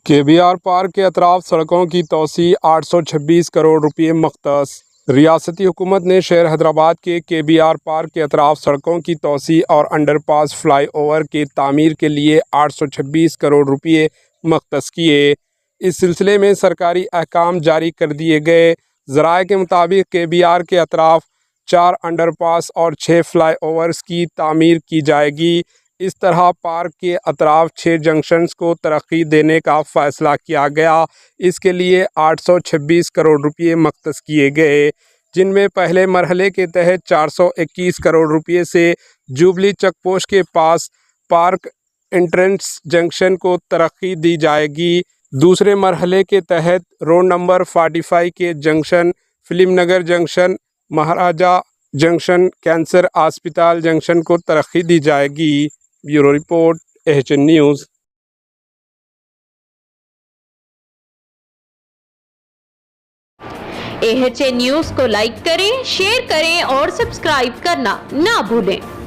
KBR park کے اطراف سڑکوں کی توسیع 826 کروڑ روپے مختص۔ ریاستی حکومت نے شہر حیدرآباد کے KBR پارک کے اطراف سڑکوں کی توسیع اور انڈر پاس فلائی اوور کی تعمیر کے لیے 826 کروڑ روپے مختص کیے۔ اس سلسلے میں سرکاری احکام جاری کر دیے گئے۔ ذرائع کے مطابق KBR کے اطراف 4 انڈر پاس اور 6 فلائی اوورز کی تعمیر کی جائے گی۔ اس طرح پارک کے اطراف 6 جنکشنز کو ترقی دینے کا فیصلہ کیا گیا۔ اس کے لیے 826 کروڑ روپے مختص کیے گئے، جن میں پہلے مرحلے کے تحت 421 کروڑ روپے سے جوبلی چیک پوسٹ کے پاس پارک انٹرنس جنکشن کو ترقی دی جائے گی۔ دوسرے مرحلے کے تحت روڈ نمبر 45 کے جنکشن، فلم نگر جنکشن، مہاراجہ جنکشن، کینسر اسپتال جنکشن کو ترقی دی جائے گی۔ Bureau report, AHN news. AHN news کو لائک کریں، شیئر کریں اور سبسکرائب کرنا نہ بھولیں۔